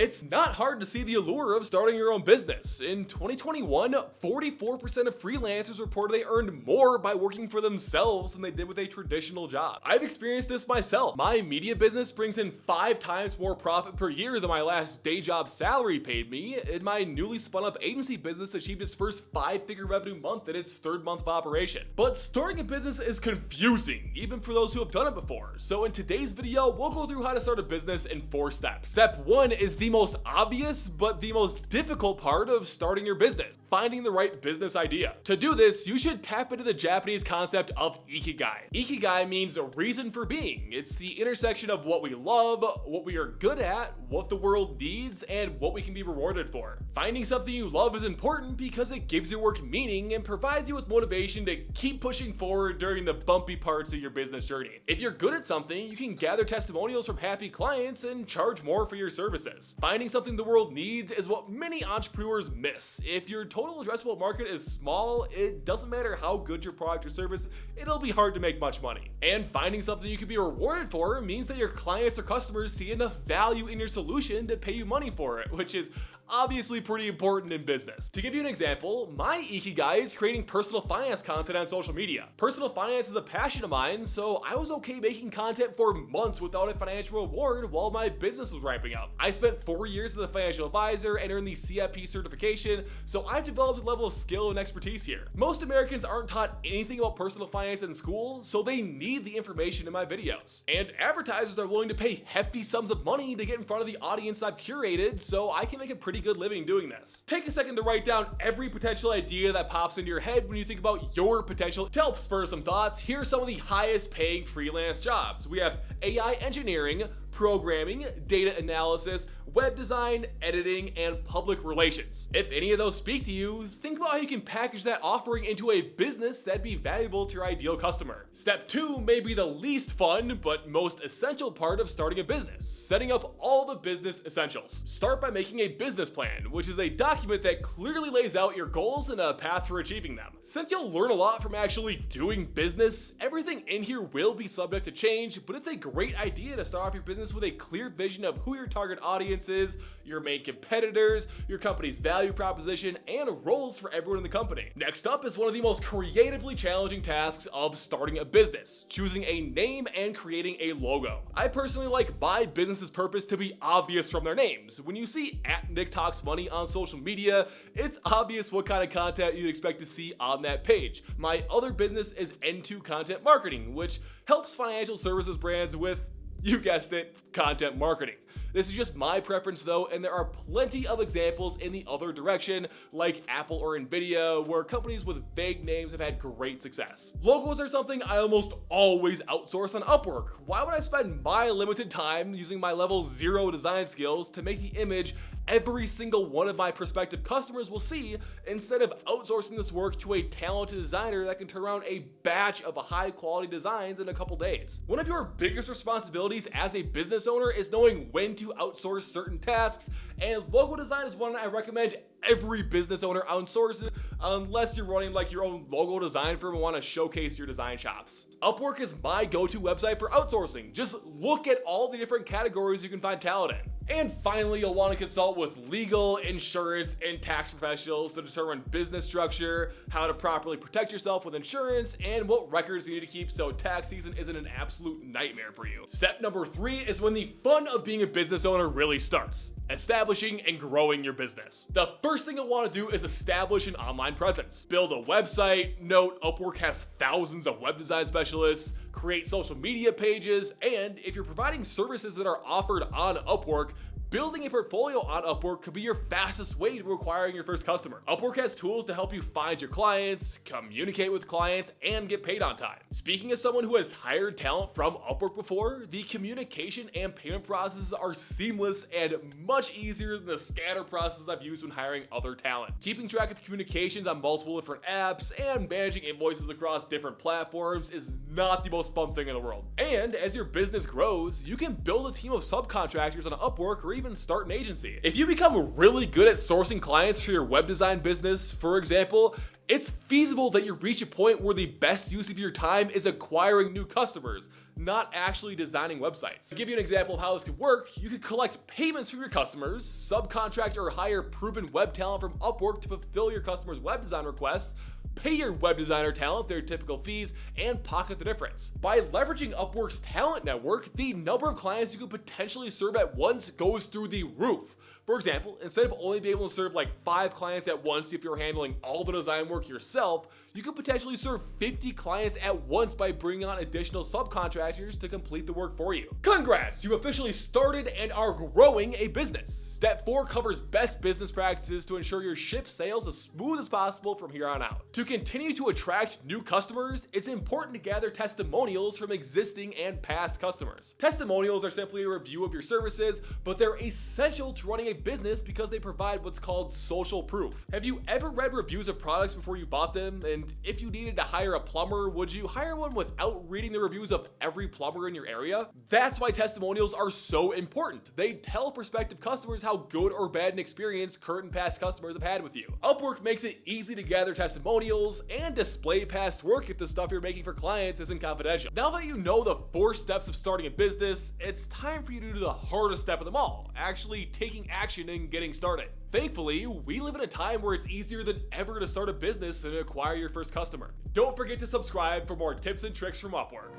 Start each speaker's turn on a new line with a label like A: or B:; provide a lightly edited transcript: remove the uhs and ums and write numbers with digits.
A: It's not hard to see the allure of starting your own business. In 2021, 44% of freelancers reported they earned more by working for themselves than they did with a traditional job. I've experienced this myself. My media business brings in 5 times more profit per year than my last day job salary paid me, and my newly spun up agency business achieved its first 5-figure revenue month in its 3rd month of operation. But starting a business is confusing, even for those who have done it before. So in today's video, we'll go through how to start a business in 4 steps. Step 1 is the most obvious, but the most difficult part of starting your business: finding the right business idea. To do this, you should tap into the Japanese concept of ikigai. Ikigai means a reason for being. It's the intersection of what we love, what we are good at, what the world needs, and what we can be rewarded for. Finding something you love is important because it gives your work meaning and provides you with motivation to keep pushing forward during the bumpy parts of your business journey. If you're good at something, you can gather testimonials from happy clients and charge more for your services. Finding something the world needs is what many entrepreneurs miss. If your total addressable market is small, it doesn't matter how good your product or service, it'll be hard to make much money. And finding something you can be rewarded for means that your clients or customers see enough value in your solution to pay you money for it, which is obviously pretty important in business. To give you an example, my ikigai is creating personal finance content on social media. Personal finance is a passion of mine, so I was okay making content for months without a financial reward while my business was ramping up. I spent 4 years as a financial advisor and earned the CFP certification, so I've developed a level of skill and expertise here. Most Americans aren't taught anything about personal finance in school, so they need the information in my videos. And advertisers are willing to pay hefty sums of money to get in front of the audience I've curated, so I can make a pretty good living doing this. Take a second to write down every potential idea that pops into your head when you think about your potential. To help spur some thoughts, here are some of the highest paying freelance jobs. We have AI engineering, programming, data analysis, web design, editing, and public relations. If any of those speak to you, think about how you can package that offering into a business that'd be valuable to your ideal customer. Step 2 may be the least fun, but most essential part of starting a business: setting up all the business essentials. Start by making a business plan, which is a document that clearly lays out your goals and a path for achieving them. Since you'll learn a lot from actually doing business, everything in here will be subject to change, but it's a great idea to start off your business with a clear vision of who your target audience is, your main competitors, your company's value proposition, and roles for everyone in the company. Next up is one of the most creatively challenging tasks of starting a business: choosing a name and creating a logo. I personally like my business's purpose to be obvious from their names. When you see @NickTalksMoney on social media, it's obvious what kind of content you'd expect to see on that page. My other business is N2 Content Marketing, which helps financial services brands with, you guessed it, content marketing. This is just my preference though, and there are plenty of examples in the other direction, like Apple or Nvidia, where companies with vague names have had great success. Logos are something I almost always outsource on Upwork. Why would I spend my limited time using my level 0 design skills to make the image every single one of my prospective customers will see, instead of outsourcing this work to a talented designer that can turn around a batch of high quality designs in a couple days? One of your biggest responsibilities as a business owner is knowing when to outsource certain tasks, and logo design is one I recommend every business owner outsources, unless you're running like your own logo design firm and want to showcase your design chops. Upwork is my go-to website for outsourcing. Just look at all the different categories you can find talent in. And finally, you'll want to consult with legal, insurance, and tax professionals to determine business structure, how to properly protect yourself with insurance, and what records you need to keep so tax season isn't an absolute nightmare for you. Step number 3 is when the fun of being a business owner really starts: establishing and growing your business. The first thing you'll want to do is establish an online presence. Build a website. Note, Upwork has thousands of web design specialists. Create social media pages, and if you're providing services that are offered on Upwork, building a portfolio on Upwork could be your fastest way to acquiring your first customer. Upwork has tools to help you find your clients, communicate with clients, and get paid on time. Speaking as someone who has hired talent from Upwork before, the communication and payment processes are seamless and much easier than the scatter process I've used when hiring other talent. Keeping track of communications on multiple different apps and managing invoices across different platforms is not the most fun thing in the world. And as your business grows, you can build a team of subcontractors on Upwork or even even start an agency. If you become really good at sourcing clients for your web design business, for example, it's feasible that you reach a point where the best use of your time is acquiring new customers, not actually designing websites. To give you an example of how this could work, you could collect payments from your customers, subcontract or hire proven web talent from Upwork to fulfill your customers' web design requests, pay your web designer talent their typical fees, and pocket the difference. By leveraging Upwork's talent network, the number of clients you could potentially serve at once goes through the roof. For example, instead of only being able to serve like 5 clients at once if you're handling all the design work yourself, you could potentially serve 50 clients at once by bringing on additional subcontractors to complete the work for you. Congrats, you've officially started and are growing a business. Step 4 covers best business practices to ensure your ship sails as smooth as possible from here on out. To continue to attract new customers, it's important to gather testimonials from existing and past customers. Testimonials are simply a review of your services, but they're essential to running a business because they provide what's called social proof. Have you ever read reviews of products before you bought them? And if you needed to hire a plumber, would you hire one without reading the reviews of every plumber in your area? That's why testimonials are so important. They tell prospective customers how good or bad an experience current and past customers have had with you. Upwork makes it easy to gather testimonials and display past work if the stuff you're making for clients isn't confidential. Now that you know the 4 steps of starting a business, it's time for you to do the hardest step of them all, actually taking action and getting started. Thankfully, we live in a time where it's easier than ever to start a business and acquire your first customer. Don't forget to subscribe for more tips and tricks from Upwork.